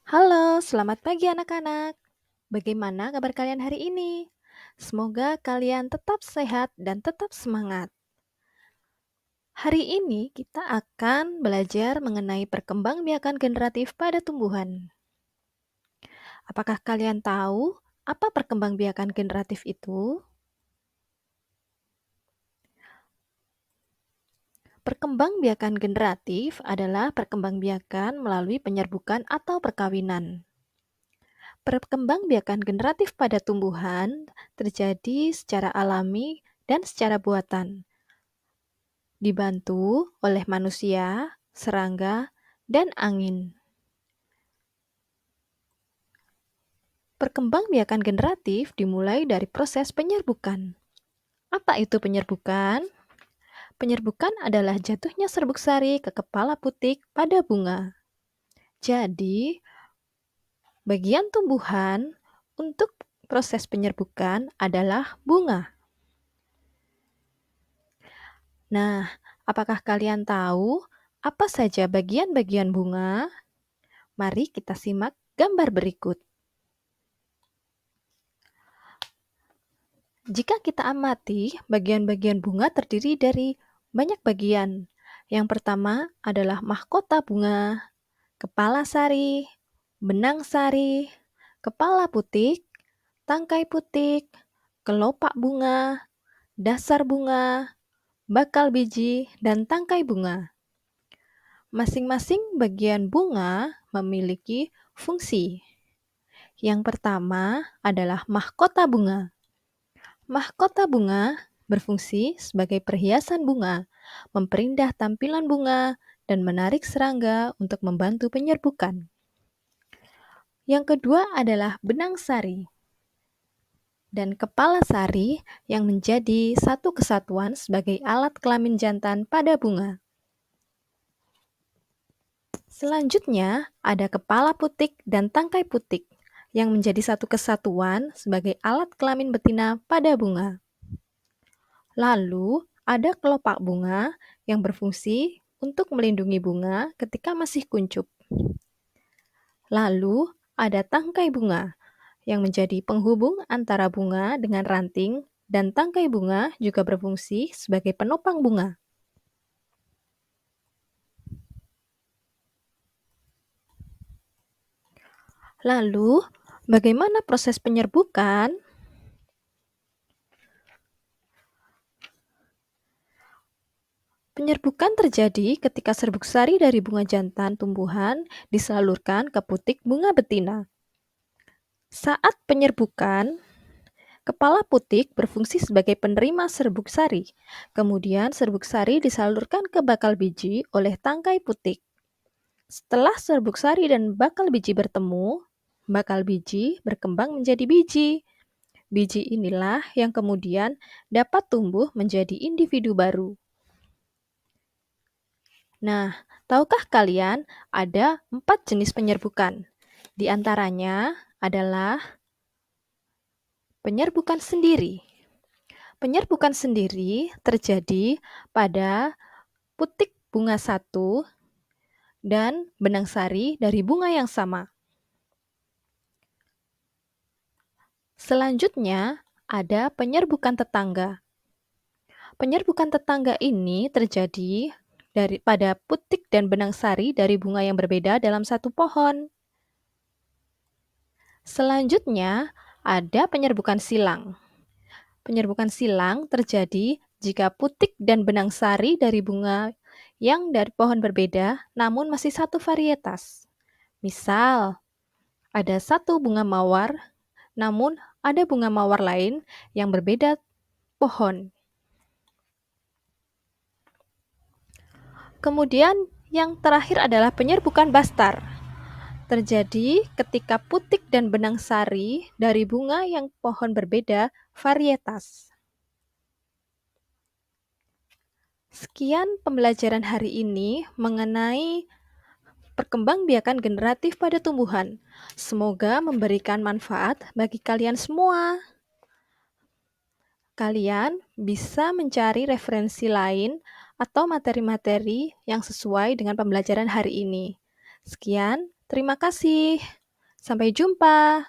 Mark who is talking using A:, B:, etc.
A: Halo, selamat pagi anak-anak. Bagaimana kabar kalian hari ini? Semoga kalian tetap sehat dan tetap semangat. Hari ini kita akan belajar mengenai perkembangbiakan generatif pada tumbuhan. Apakah kalian tahu apa perkembangbiakan generatif itu? Perkembangbiakan generatif adalah perkembangbiakan melalui penyerbukan atau perkawinan. Perkembangbiakan generatif pada tumbuhan terjadi secara alami dan secara buatan, dibantu oleh manusia, serangga, dan angin. Perkembangbiakan generatif dimulai dari proses penyerbukan. Apa itu penyerbukan? Penyerbukan adalah jatuhnya serbuk sari ke kepala putik pada bunga. Jadi, bagian tumbuhan untuk proses penyerbukan adalah bunga. Nah, apakah kalian tahu apa saja bagian-bagian bunga? Mari kita simak gambar berikut. Jika kita amati, bagian-bagian bunga terdiri dari banyak bagian. Yang pertama adalah mahkota bunga, kepala sari, benang sari, kepala putik, tangkai putik, kelopak bunga, dasar bunga, bakal biji, dan tangkai bunga. Masing-masing bagian bunga memiliki fungsi. Yang pertama adalah mahkota bunga. Mahkota bunga berfungsi sebagai perhiasan bunga, memperindah tampilan bunga, dan menarik serangga untuk membantu penyerbukan. Yang kedua adalah benang sari dan kepala sari yang menjadi satu kesatuan sebagai alat kelamin jantan pada bunga. Selanjutnya, ada kepala putik dan tangkai putik yang menjadi satu kesatuan sebagai alat kelamin betina pada bunga. Lalu, ada kelopak bunga yang berfungsi untuk melindungi bunga ketika masih kuncup. Lalu, ada tangkai bunga yang menjadi penghubung antara bunga dengan ranting, dan tangkai bunga juga berfungsi sebagai penopang bunga. Lalu, bagaimana proses penyerbukan? Penyerbukan terjadi ketika serbuk sari dari bunga jantan tumbuhan disalurkan ke putik bunga betina. Saat penyerbukan, kepala putik berfungsi sebagai penerima serbuk sari. Kemudian serbuk sari disalurkan ke bakal biji oleh tangkai putik. Setelah serbuk sari dan bakal biji bertemu, bakal biji berkembang menjadi biji. Biji inilah yang kemudian dapat tumbuh menjadi individu baru. Nah, tahukah kalian ada 4 jenis penyerbukan? Di antaranya adalah penyerbukan sendiri. Penyerbukan sendiri terjadi pada putik bunga satu dan benang sari dari bunga yang sama. Selanjutnya, ada penyerbukan tetangga. Penyerbukan tetangga ini terjadi pada putik dan benang sari dari bunga yang berbeda dalam satu pohon. Selanjutnya, ada penyerbukan silang. Penyerbukan silang terjadi jika putik dan benang sari dari bunga yang dari pohon berbeda namun masih satu varietas. Misal, ada satu bunga mawar, namun ada bunga mawar lain yang berbeda pohon. Kemudian yang terakhir adalah penyerbukan bastar. Terjadi ketika putik dan benang sari dari bunga yang pohon berbeda varietas. Sekian pembelajaran hari ini mengenai perkembangbiakan generatif pada tumbuhan. Semoga memberikan manfaat bagi kalian semua. Kalian bisa mencari referensi lain atau materi-materi yang sesuai dengan pembelajaran hari ini. Sekian, Terima kasih. Sampai jumpa.